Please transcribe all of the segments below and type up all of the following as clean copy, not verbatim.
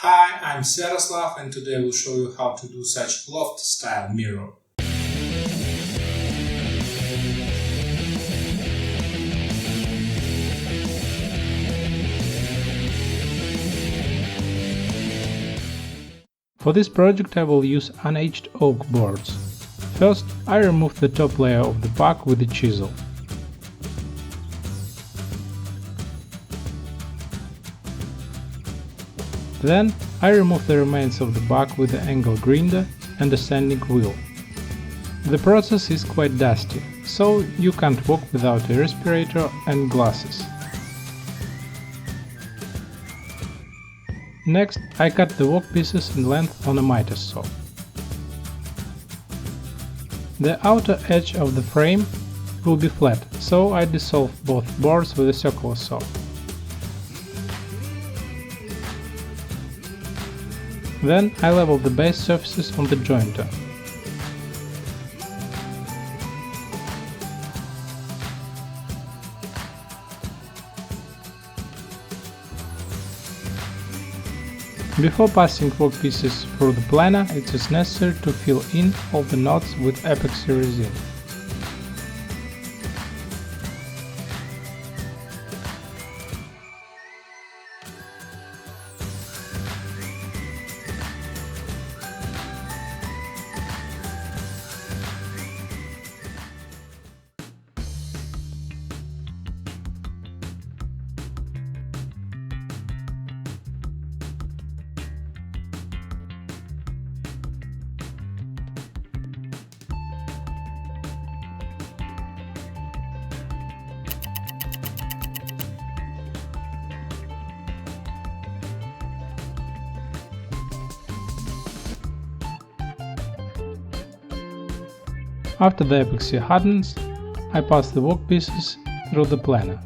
Hi, I'm Syaroslav and today I will show you how to do such loft style mirror. For this project I will use unaged oak boards. First, I remove the top layer of the back with a chisel. Then, I remove the remains of the back with the angle grinder and a sanding wheel. The process is quite dusty, so you can't walk without a respirator and glasses. Next, I cut the workpieces in length on a miter saw. The outer edge of the frame will be flat, so I dissolve both boards with a circular saw. Then I level the base surfaces on the jointer. Before passing workpieces through the planer, it is necessary to fill in all the knots with epoxy resin. After the epoxy hardens, I pass the workpieces through the planer.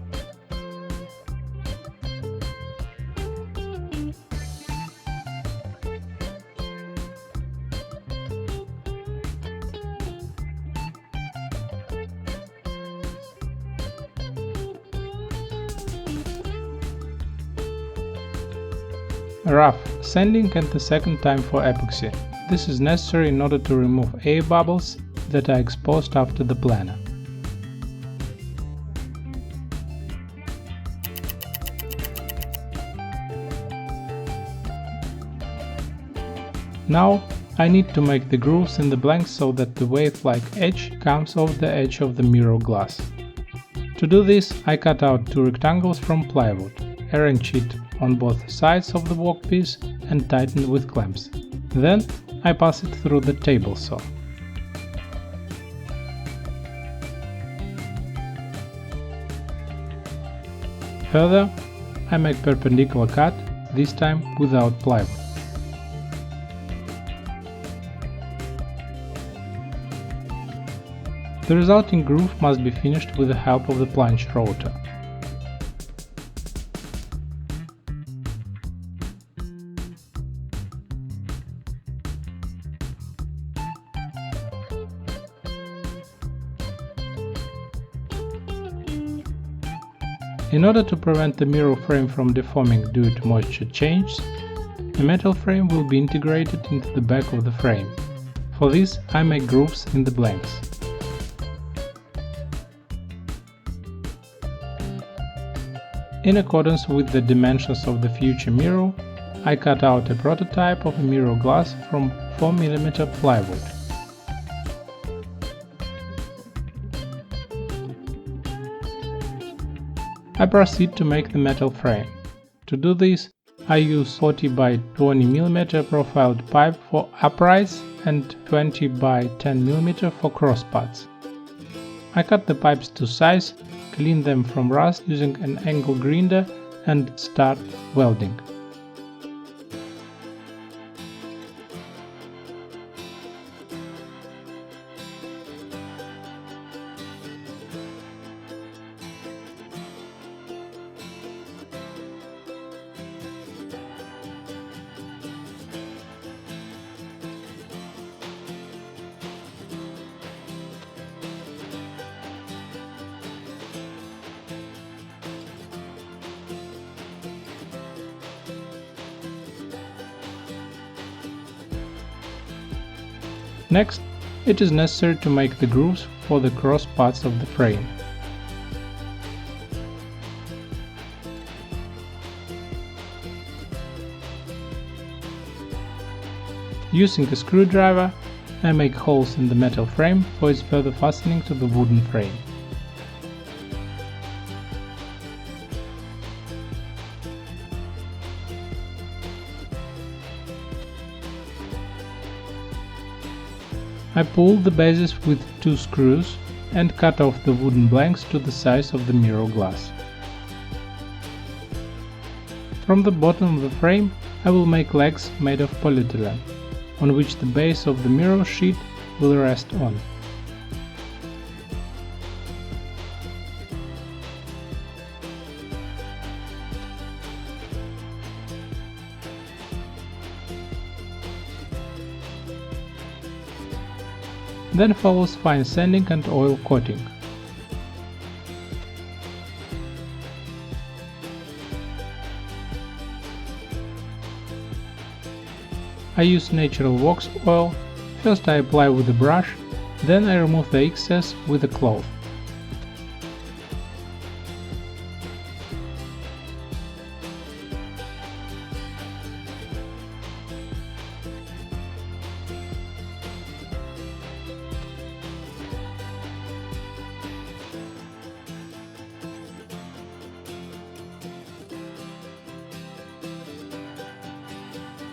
Rough sanding and the second time for epoxy. This is necessary in order to remove air bubbles that are exposed after the planer. Now I need to make the grooves in the blanks so that the wave-like edge comes off the edge of the mirror glass. To do this, I cut out two rectangles from plywood, arrange it on both sides of the workpiece and tighten with clamps. Then I pass it through the table saw. Further, I make perpendicular cut, this time without plywood. The resulting groove must be finished with the help of the plunge router. In order to prevent the mirror frame from deforming due to moisture changes, a metal frame will be integrated into the back of the frame. For this, I make grooves in the blanks. In accordance with the dimensions of the future mirror, I cut out a prototype of a mirror glass from 4 mm plywood. I proceed to make the metal frame. To do this, I use 40 by 20 mm profiled pipe for uprights and 20 by 10 mm for cross parts. I cut the pipes to size, clean them from rust using an angle grinder and start welding. Next, it is necessary to make the grooves for the cross parts of the frame. Using a screwdriver, I make holes in the metal frame for its further fastening to the wooden frame. I pull the bases with 2 screws and cut off the wooden blanks to the size of the mirror glass. From the bottom of the frame I will make legs made of polyethylene, on which the base of the mirror sheet will rest on. Then follows fine sanding and oil coating. I use natural wax oil. First I apply with a brush, then I remove the excess with a cloth.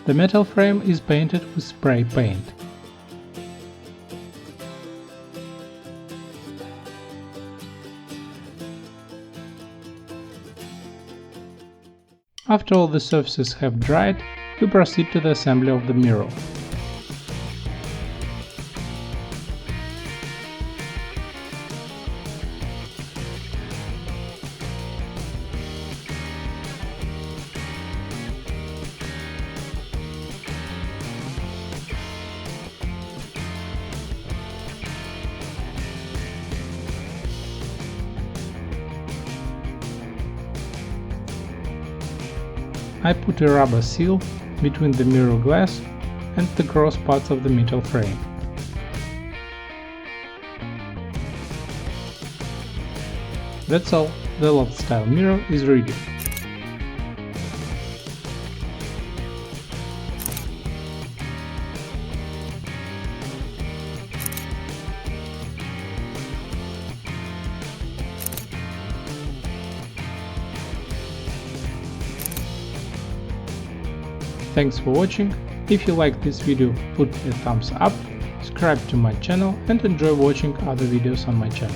The metal frame is painted with spray paint. After all the surfaces have dried, we proceed to the assembly of the mirror. I put a rubber seal between the mirror glass and the cross parts of the metal frame. That's all, the loft style mirror is ready. Thanks for watching. If you like this video, put a thumbs up, subscribe to my channel and enjoy watching other videos on my channel.